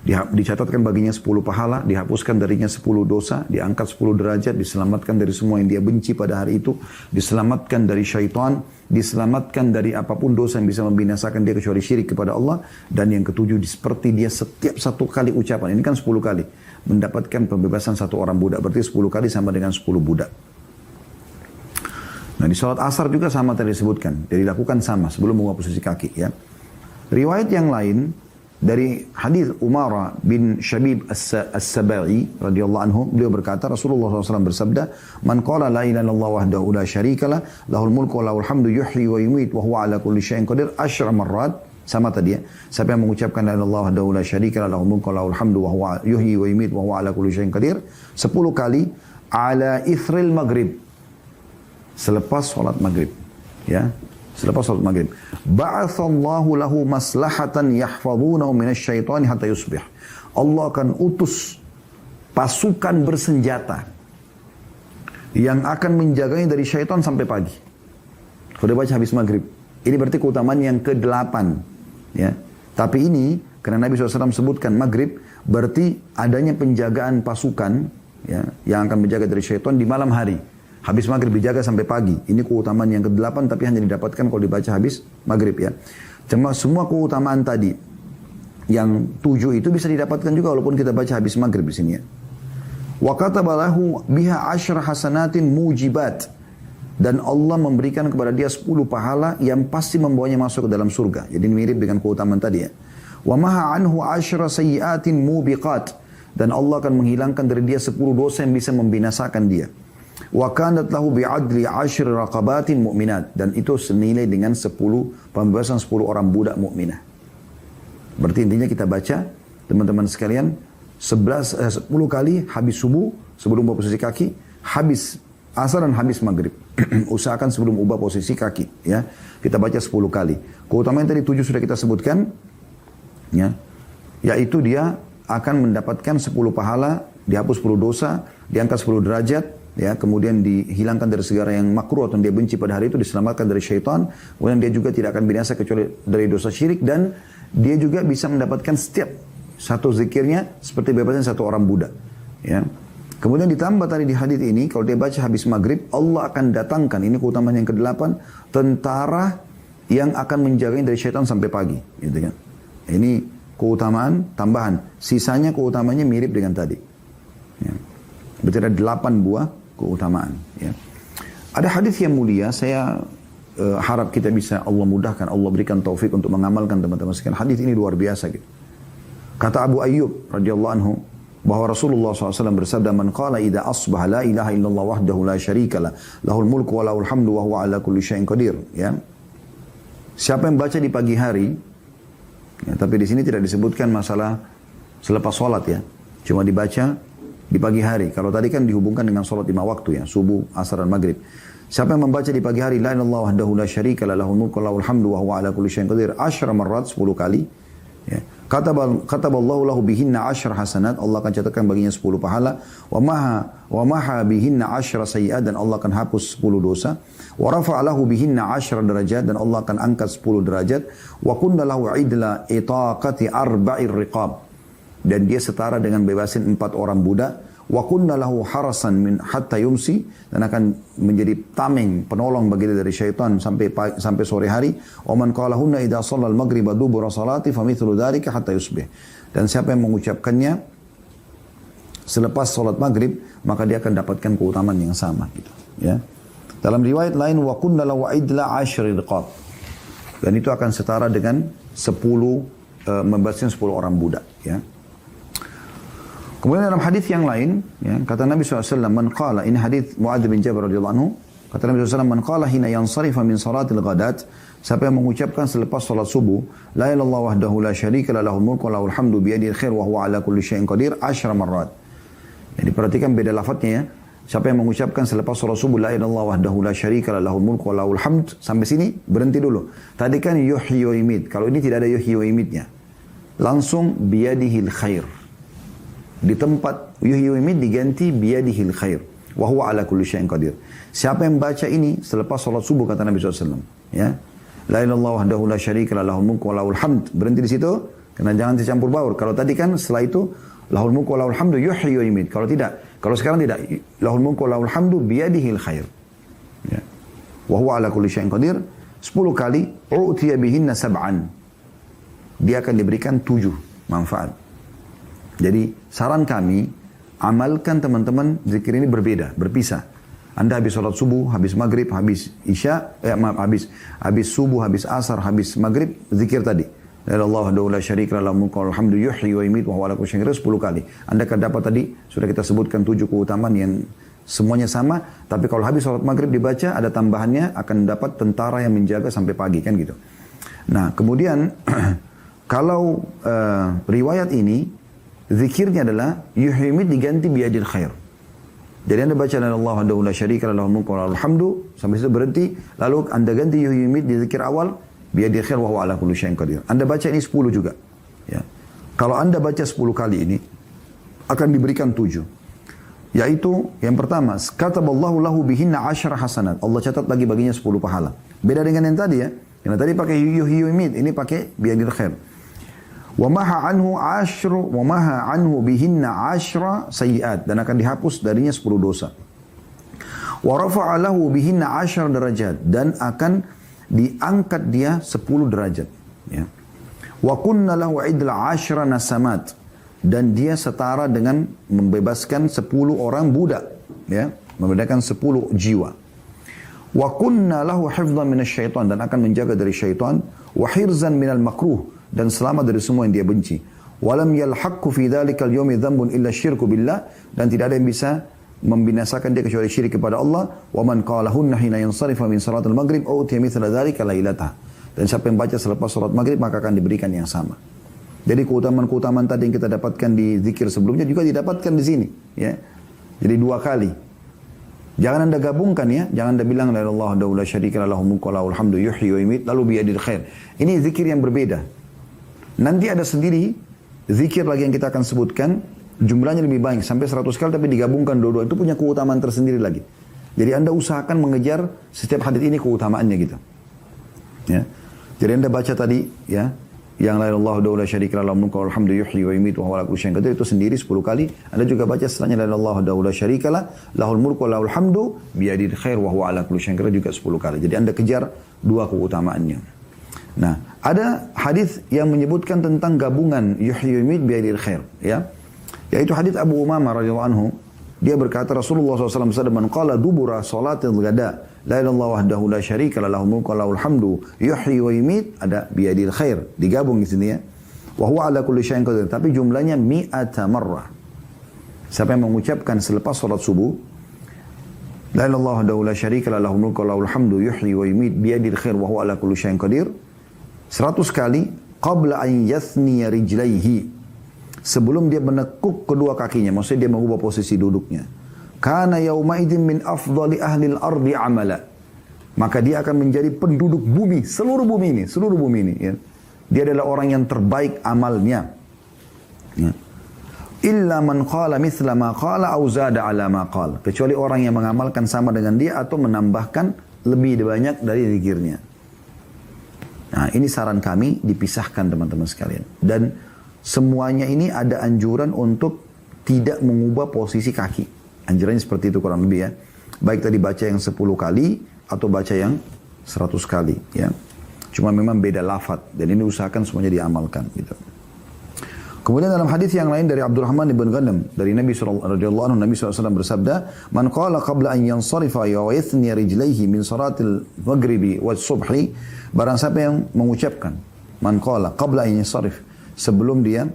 Dicatatkan baginya 10 pahala, dihapuskan darinya 10 dosa, diangkat 10 derajat, diselamatkan dari semua yang dia benci pada hari itu, diselamatkan dari syaitan, diselamatkan dari apapun dosa yang bisa membinasakan dia kecuali syirik kepada Allah. Dan yang ketujuh, seperti dia setiap satu kali ucapan, ini kan 10 kali, mendapatkan pembebasan satu orang budak. Berarti 10 kali sama dengan 10 budak. Nah di sholat asar juga sama tadi disebutkan. Jadi lakukan sama sebelum mengubah posisi kaki ya. Riwayat yang lain dari hadis Umara bin Shabib As-Sabai radhiyallahu anhu, beliau berkata Rasulullah SAW bersabda, "Man qala la ilaha illallah wahdahu la syarikalah, lahul mulku wa lahul hamdu yuhyi wa yumiit wa huwa ala kulli syai'in qadir 10 marrat." Sama tadi ya. Siapa yang mengucapkan la ilaha illallah wahdahu la syarikalah, lahul mulku wa lahul hamdu wa huwa yuhyi wa yumiit wa huwa ala kulli syai'in qadir 10 kali ala ithril maghrib. Selepas salat maghrib. Ya. Selepas salat maghrib. Ba'athallahu lahu maslahatan yahfazunahu minasyaitani hatta yusbih. Allah akan utus pasukan bersenjata yang akan menjaganya dari syaitan sampai pagi. Kalau dia baca habis maghrib. Ini berarti keutamaan yang ke-8. Ya. Tapi ini, karena Nabi SAW sebutkan maghrib, berarti adanya penjagaan pasukan ya, yang akan menjaga dari syaitan di malam hari. Habis maghrib dijaga sampai pagi. Ini keutamaan yang ke-8 tapi hanya didapatkan kalau dibaca habis maghrib ya. Cuma semua keutamaan tadi yang 7 itu bisa didapatkan juga walaupun kita baca habis maghrib di sini ya. Wa kataba lahu biha 10 hasanatin mujibat. Dan Allah memberikan kepada dia 10 pahala yang pasti membawanya masuk ke dalam surga. Jadi mirip dengan keutamaan tadi ya. Wa maha anhu 10 sayyiatin mubiqat. Dan Allah akan menghilangkan dari dia 10 dosa yang bisa membinasakan dia. Wa kanat lahu bi'adli 10 raqabatin mu'minat. Dan itu senilai dengan 10 pembebasan 10 orang budak mukminah. Berarti intinya kita baca teman-teman sekalian 10 kali habis subuh sebelum ubah posisi kaki, habis asar dan habis maghrib. Usahakan sebelum ubah posisi kaki ya. Kita baca 10 kali. Keutamaan tadi 7 sudah kita sebutkan ya. Yaitu dia akan mendapatkan 10 pahala, dihapus 10 dosa, diangkat 10 derajat ya, kemudian dihilangkan dari segala yang makruh atau yang dia benci pada hari itu, diselamatkan dari syaitan, kemudian dia juga tidak akan binasa kecuali dari dosa syirik, dan dia juga bisa mendapatkan setiap satu zikirnya seperti bebasnya satu orang budak ya. Kemudian ditambah tadi di hadis ini, kalau dia baca habis maghrib, Allah akan datangkan, ini keutamaan yang ke-8, tentara yang akan menjaganya dari syaitan sampai pagi gitu kan. Ini keutamaan tambahan, sisanya keutamanya mirip dengan tadi ya. Berarti ada 8 buah keutamaan ya. Ada hadis yang mulia, saya harap kita bisa, Allah mudahkan, Allah berikan taufik untuk mengamalkan teman-teman sekalian. Hadis ini luar biasa gitu. Kata Abu Ayyub radhiyallahu anhu bahwa Rasulullah SAW bersabda, "Man qala idza asbaha la ilaha illallah wahdahu la syarika lah, lahul mulku wa lahul hamdu wa huwa ala kulli syai'in qadir." Ya. Siapa yang baca di pagi hari, ya, tapi di sini tidak disebutkan masalah selepas sholat ya. Cuma dibaca di pagi hari. Kalau tadi kan dihubungkan dengan sholat 5 waktu ya, subuh, asar dan maghrib. Siapa yang membaca di pagi hari la ilaha illallah wahdahu la syarika lah, lahul mulku wa lahul hamdu wa huwa ala kulli syai'in qadir 10 marrat, 10 kali. Ya. Kataballahu lahu bihinna 10 hasanat, Allah akan catatkan baginya 10 pahala. Wa maha bihinna 10 sayyi'at, dan Allah akan hapus 10 dosa. Wa rafa'a lahu bihinna 10 derajat, dan Allah akan angkat 10 derajat. Wa kunna lahu idla itaqati 4 riqab, dan dia setara dengan bebasin 4 orang budak. Wa kunna lahu harasan min hatta yumsi, dan akan menjadi tameng, penolong bagi dia dari syaitan sampai sore hari. Wa man qalahunna idza shalla al-maghrib dubura salati famithlu dzalika hatta yusbih. Dan siapa yang mengucapkannya selepas salat maghrib, maka dia akan dapatkan keutamaan yang sama gitu ya. Dalam riwayat lain, wa kunna lahu idla 10 riqab, dan itu akan setara dengan 10 membebaskan 10 orang budak ya. Kemudian dalam hadis yang lain, ya, kata Nabi SAW, "Man qala," ini hadis Muadz bin Jabal radhiyallahu anhu, kata Nabi SAW, "Man qala hina yansarifa min salatil ghadat," siapa yang mengucapkan selepas salat subuh, "La ilaha illallah wahdahu la syarika lah, lahul mulku wa lahul hamdu biyadihil khair wa huwa ala kulli syai'in qadir 10 marrat." Jadi perhatikan beda lafadznya ya. Siapa yang mengucapkan selepas salat subuh, "La ilaha illallah wahdahu la syarika lah, lahul mulku wa lahul hamd," sampai sini berhenti dulu. Tadi kan yuhyi wa yumit. Kalau ini tidak ada yuhyi wa yumitnya. Langsung biyadihil khair. Di tempat yuhyi wa yumiit diganti biyadihil khair wa huwa ala kulli syai'in qadir. Siapa yang baca ini selepas salat subuh, kata Nabi SAW ya, la ilaha illallah wahdahu la syarika lah, lahul mulku wa lahul hamd, berhenti di situ karena jangan dicampur baur. Kalau tadi kan setelah itu lahul mulku wa lahul hamdu yuhyi wa yumiit. Kalau sekarang tidak, lahul mulku wa lahul hamdu biyadihil khair ya, wa huwa ala kulli syai'in qadir 10 kali. U'tiya bihinna sab'an, dia akan diberikan 7 manfaat. Jadi saran kami, amalkan teman-teman zikir ini berbeda, berpisah. Anda habis sholat subuh, habis maghrib, habis isya, habis subuh, habis asar, habis maghrib, zikir tadi. La ilaha illallah la syarika lah, lahul mulku wa lahul hamdu yuhyi wa yumiit wa huwa ala kulli syai'in qadir 10 kali. Anda akan dapat tadi, sudah kita sebutkan 7 keutamaan yang semuanya sama, tapi kalau habis sholat maghrib dibaca, ada tambahannya, akan dapat tentara yang menjaga sampai pagi, kan gitu. Nah, kemudian kalau riwayat ini, zikirnya adalah yuhimid diganti biyadil khair. Jadi Anda baca la ilaha illallah wahdahu la syarika lah, lahul mulku wa lahul hamdu, sampai situ berhenti, lalu Anda ganti yuhimid di zikir awal biyadil khair wa huwa ala kulli syai'in qadir. Anda baca ini 10 juga ya. Kalau Anda baca 10 kali ini akan diberikan 7. Yaitu yang pertama, kataballahu lahu bihinna 10 hasanat. Allah catat lagi baginya 10 pahala. Beda dengan yang tadi ya. Yang tadi pakai yuhyi wa yumiit, ini pakai biadil khair. Wa maha anhu bihinna 10 sayiat, dan akan dihapus darinya 10 dosa. Wa rafa'a lahu bihinna 10 derajat, dan akan diangkat dia 10 derajat, ya. Wa kunna lahu idla 10 nasamat, dan dia setara dengan membebaskan 10 orang budak, ya, membebaskan 10 jiwa. Wa kunna lahu hifdhan minasyaitan, dan akan menjaga dari syaitan, wa hirzan minal makruh, dan selamat dari semua yang dia benci. Walam yalhaqqu fi dzalikal yawmi dzambun illa syirku billah, dan tidak ada yang bisa membinasakan dia kecuali syirik kepada Allah. Wa man qalahunna hina yansarifa min salatul maghrib utiya mithla dzalika lailatah, dan siapa yang baca selepas salat maghrib maka akan diberikan yang sama. Jadi keutamaan-keutamaan tadi yang kita dapatkan di zikir sebelumnya juga didapatkan di sini, ya. Jadi 2 kali. Jangan Anda gabungkan, ya. Jangan Anda bilang la ilaha illallah la syarika lahu mulku wa lahul hamdu yuhyi wa yumiit lalu biyadil khair. Ini zikir yang berbeda. Nanti ada sendiri zikir lagi yang kita akan sebutkan, jumlahnya lebih banyak sampai 100 kali, tapi digabungkan dua-dua itu punya keutamaan tersendiri lagi. Jadi Anda usahakan mengejar setiap hadits ini keutamaannya gitu. Ya. Jadi Anda baca tadi, ya, yang la ilaha illallah la syarika lahu mulku wa lahul hamdu yuhyi wa yumiit wa huwa ala kulli syai'in qadir, itu sendiri 10 kali. Anda juga baca setelahnya la ilaha illallah la syarika lahul mulku wa lahul hamdu biyadil khair wa huwa ala kulli syai'in qadir, juga 10 kali. Jadi Anda kejar 2 keutamaannya. Nah, ada hadis yang menyebutkan tentang gabungan yuhyi wa yumiit biyadil khair, ya. Yaitu hadis Abu Umamah radhiyallahu anhu. Dia berkata Rasulullah SAW bersabda, man qala dubura salatil ghada la ilaha illallah wahdahu la syarika lahu mulku wa lahul hamdu yuhyi wa yumiit, ada biyadil khair, digabung di sini, ya. Wa huwa ala kulli syai'in qadir, tapi jumlahnya 100 marrah. Siapa yang mengucapkan selepas salat subuh la ilaha illallah wahdahu la syarika lahu mulku wa lahul hamdu yuhyi wa yumiit biyadil khair wa huwa ala kulli syai'in qadir 100 kali qabla an yathniya rijlaihi, sebelum dia menekuk kedua kakinya, maksudnya dia mengubah posisi duduknya. Kana yauma idzin min afdali ahli al-ardi amala, maka dia akan menjadi penduduk bumi, seluruh bumi ini, ya. Dia adalah orang yang terbaik amalnya, ya. Illa man qala mithla ma qala aw zada ala ma qala, kecuali orang yang mengamalkan sama dengan dia atau menambahkan lebih banyak dari zikirnya. Nah, ini saran kami, dipisahkan teman-teman sekalian. Dan semuanya ini ada anjuran untuk tidak mengubah posisi kaki. Anjurannya seperti itu kurang lebih, ya. Baik tadi baca yang 10 kali atau baca yang 100 kali, ya. Cuma memang beda lafaz, dan ini usahakan semuanya diamalkan gitu. Kemudian dalam hadis yang lain dari Abdurrahman bin Ghanam dari Nabi radhiyallahu anhu, Nabi SAW bersabda, "Man qala qabla an yansarifa wa yathni rijlaihi min salatil maghribi was subhi", barang siapa yang mengucapkan man qala qabla an yansarif, sebelum dia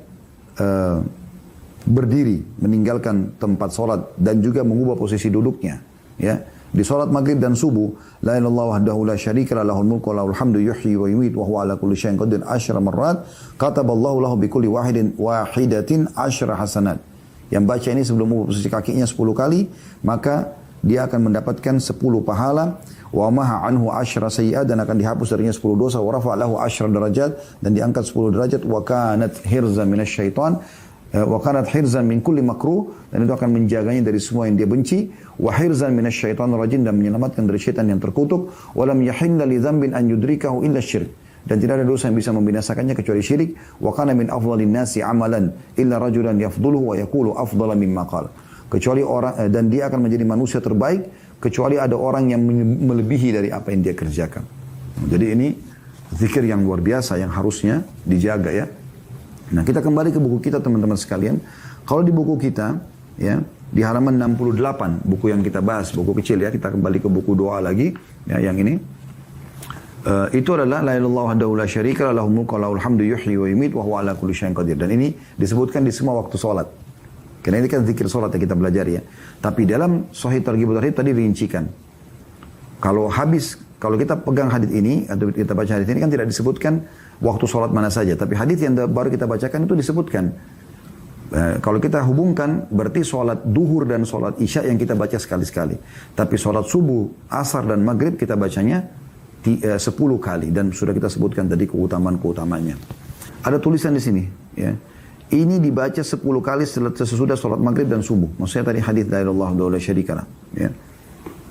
berdiri meninggalkan tempat sholat dan juga mengubah posisi duduknya, ya, di sholat maghrib dan subuh, la ilaha illallah wahdahu la syarika lahul mulku wa lahul hamdu yuhyi wa yumiit wa huwa ala kulli syai'in qadir 10 marrat kataballahu lahu bi kulli wahidatin 10 hasanat. Yang baca ini sebelum mengubah posisi kakinya 10 kali, maka dia akan mendapatkan 10 pahala. Wa maha anhu 10 sayiat, dan akan dihapus darinya 10 dosa. Wa rafa'a lahu 10 derajat, dan diangkat 10 derajat. Wa kanat hirzan minasyaitan, wa kanat hirzan min kulli makruh, dan itu akan menjaganya dari semua yang dia benci. Wa hirzan minasyaitanir rajim, dan menyelamatkan dari syaitan yang terkutuk. Wa lam yahilla li dzambin an yudrikahu illa syirk, dan tidak ada dosa yang bisa membinasakannya kecuali syirik. Wa kana min afdhalin nasi amalan illa rajulan yafdhuluhu wa yaqulu afdhala mimma qala, kecuali orang, dan dia akan menjadi manusia terbaik kecuali ada orang yang melebihi dari apa yang dia kerjakan. Jadi ini zikir yang luar biasa yang harusnya dijaga, ya. Nah, kita kembali ke buku kita teman-teman sekalian. Kalau di buku kita, ya, di halaman 68, buku yang kita bahas, buku kecil, ya, kita kembali ke buku doa lagi, ya, yang ini. Itu adalah la ilaha illallah wahdahu la syarika lahu mulku wa lahul hamdu yuhyi wa yumiit wa huwa ala kulli syai'in qadir. Dan ini disebutkan di semua waktu salat. Karena ini kan zikir salat yang kita belajar, ya. Tapi dalam Sahih Targhib wa Tarhib tadi dirincikan. Kalau kita pegang hadis ini atau kita baca hadis ini kan tidak disebutkan waktu salat mana saja, tapi hadis yang baru kita bacakan itu disebutkan. Kalau kita hubungkan berarti salat duhur dan salat isya yang kita baca sekali-sekali. Tapi salat subuh, asar dan maghrib kita bacanya 10 kali, dan sudah kita sebutkan tadi keutamaan-keutamanya. Ada tulisan di sini, ya. Ini dibaca 10 kali sesudah sholat maghrib dan subuh. Maksudnya tadi hadis la ilaha illallah la syarikalah. Ya.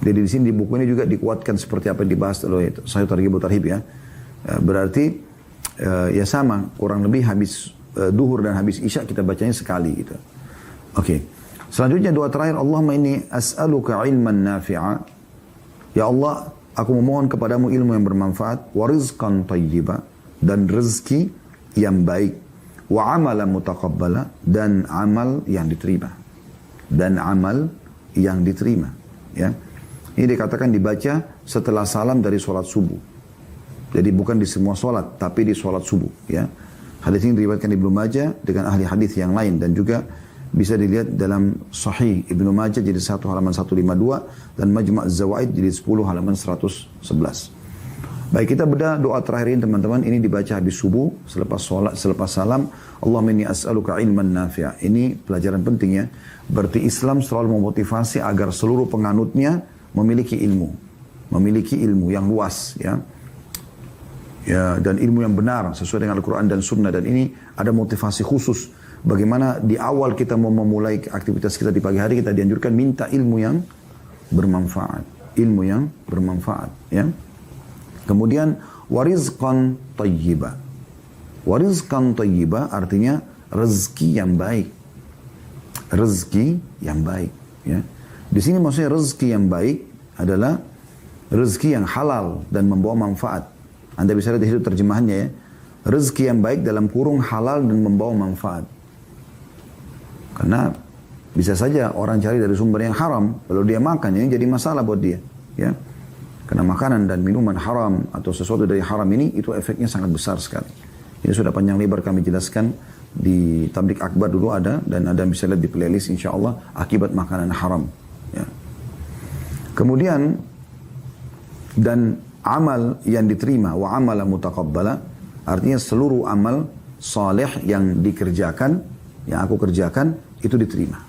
Jadi di sini di buku ini juga dikuatkan seperti apa yang dibahas oleh Sahih Targhib Tarhib ya. Berarti ya sama, kurang lebih habis duhur dan habis isya kita bacanya sekali gitu. Oke. Selanjutnya doa terakhir, Allahumma inni as'aluka ilman nafi'a. Ya Allah, aku memohon kepadamu ilmu yang bermanfaat, wa rizqan tayyiba, dan rezeki yang baik. Wa amalan mutaqabbala, dan amal yang diterima. Dan amal yang diterima. Ya. Ini dikatakan dibaca setelah salam dari sholat subuh. Jadi bukan di semua sholat, tapi di sholat subuh. Ya. Hadis ini diriwayatkan Ibnu Majah dengan ahli hadis yang lain. Dan juga bisa dilihat dalam Sahih Ibnu Majah jadi 1 halaman 152. Dan Majma' Az-Zawaid jadi 10 halaman 111. Baik, kita bedah doa terakhir ini teman-teman. Ini dibaca habis subuh, selepas sholat, selepas salam. Allahumma inni as'aluka ilman nafi'a. Ini pelajaran penting ya. Berarti Islam selalu memotivasi agar seluruh penganutnya memiliki ilmu. Memiliki ilmu yang luas ya. Ya, dan ilmu yang benar sesuai dengan Al-Quran dan Sunnah. Dan ini ada motivasi khusus. Bagaimana di awal kita mau memulai aktivitas kita di pagi hari, kita dianjurkan minta ilmu yang bermanfaat. Ilmu yang bermanfaat ya. Kemudian warizqan tayyiba. Warizqan tayyiba artinya rezeki yang baik. Rezeki yang baik. Ya. Di sini maksudnya rezeki yang baik adalah rezeki yang halal dan membawa manfaat. Anda bisa lihat di situ terjemahannya ya. Rezeki yang baik dalam kurung halal dan membawa manfaat. Karena bisa saja orang cari dari sumber yang haram, lalu dia makan, ini jadi masalah buat dia. Ya. Karena makanan dan minuman haram atau sesuatu dari haram ini, itu efeknya sangat besar sekali. Ini sudah panjang lebar kami jelaskan di Tablik Akbar dulu ada, dan Anda bisa lihat di playlist insya Allah, akibat makanan haram. Ya. Kemudian, dan amal yang diterima, wa amala mutaqabbala, artinya seluruh amal saleh yang dikerjakan, yang aku kerjakan, itu diterima.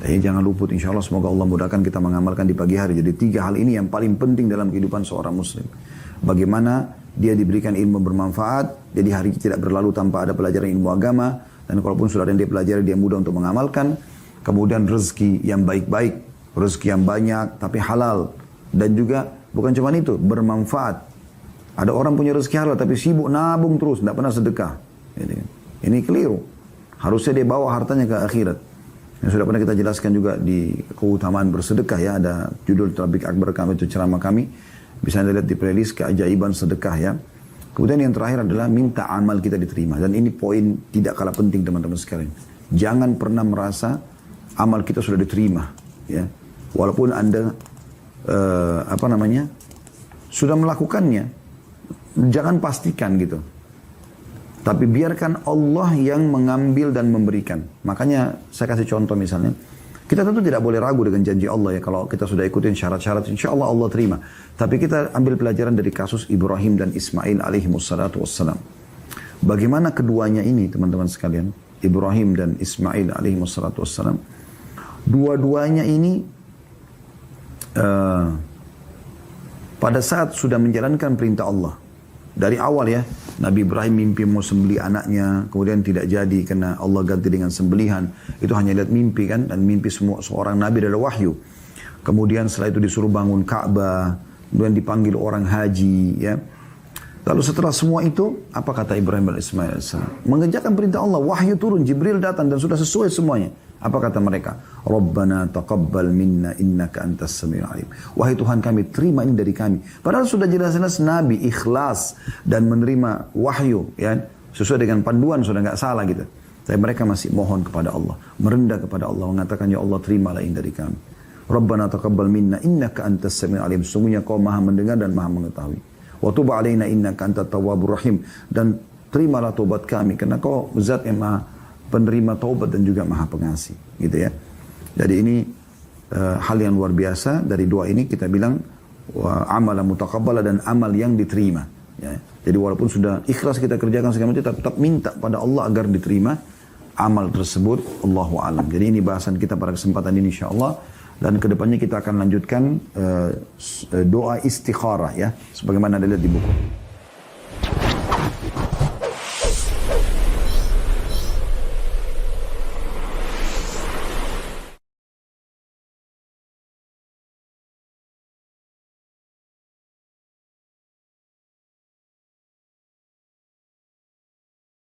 Jadi jangan luput, insya Allah semoga Allah mudahkan kita mengamalkan di pagi hari. Jadi 3 hal ini yang paling penting dalam kehidupan seorang muslim. Bagaimana dia diberikan ilmu bermanfaat, jadi hari tidak berlalu tanpa ada pelajaran ilmu agama, dan kalaupun sudah ada yang dia pelajari, dia mudah untuk mengamalkan. Kemudian rezeki yang baik-baik, rezeki yang banyak tapi halal. Dan juga bukan cuma itu, bermanfaat. Ada orang punya rezeki halal tapi sibuk nabung terus, tidak pernah sedekah. Ini keliru. Harusnya dia bawa hartanya ke akhirat. Yang sudah pernah kita jelaskan juga di keutamaan bersedekah ya. Ada judul Tablik Akbar kami, itu ceramah kami. Bisa Anda lihat di playlist keajaiban sedekah ya. Kemudian yang terakhir adalah minta amal kita diterima. Dan ini poin tidak kalah penting teman-teman sekalian. Jangan pernah merasa amal kita sudah diterima. Ya. Walaupun Anda sudah melakukannya. Jangan pastikan gitu. Tapi biarkan Allah yang mengambil dan memberikan. Makanya saya kasih contoh misalnya. Kita tentu tidak boleh ragu dengan janji Allah ya. Kalau kita sudah ikutin syarat-syarat, insya Allah Allah terima. Tapi kita ambil pelajaran dari kasus Ibrahim dan Ismail alaihimussalatu wassalam. Bagaimana keduanya ini teman-teman sekalian. Ibrahim dan Ismail alaihimussalatu wassalam. Dua-duanya ini pada saat sudah menjalankan perintah Allah. Dari awal ya, Nabi Ibrahim mimpi mau sembelih anaknya, kemudian tidak jadi karena Allah ganti dengan sembelihan. Itu hanya lihat mimpi kan, dan mimpi semua seorang Nabi adalah wahyu. Kemudian setelah itu disuruh bangun Ka'bah, kemudian dipanggil orang haji ya. Lalu setelah semua itu, apa kata Ibrahim dan Ismail AS? Mengerjakan perintah Allah, wahyu turun, Jibril datang dan sudah sesuai semuanya. Apa kata mereka? Rabbana taqabbal minna innaka antas samiul alim. Wahai Tuhan kami, terima ini dari kami. Padahal sudah jelas-jelas Nabi ikhlas dan menerima wahyu, ya, sesuai dengan panduan, sudah nggak salah gitu. Tapi mereka masih mohon kepada Allah, merendah kepada Allah, mengatakan ya Allah terimalah ini dari kami. Rabbana taqabbal minna innaka antas samiul alim. Sungguhnya Kau Maha mendengar dan Maha mengetahui. Wa tub alaina innaka antat tawwabur rahim. Dan terimalah taubat kami karena Kau Zat yang Maha penerima taubat dan juga Maha pengasih, gitu ya. Jadi ini hal yang luar biasa dari doa ini. Kita bilang amalan mutaqabbala, dan amal yang diterima. Ya. Jadi walaupun sudah ikhlas kita kerjakan segala macam, tetap minta pada Allah agar diterima amal tersebut. Allahu a'lam. Jadi ini bahasan kita pada kesempatan ini insyaallah. Dan kedepannya kita akan lanjutkan doa istikharah ya, sebagaimana ada lihat di buku.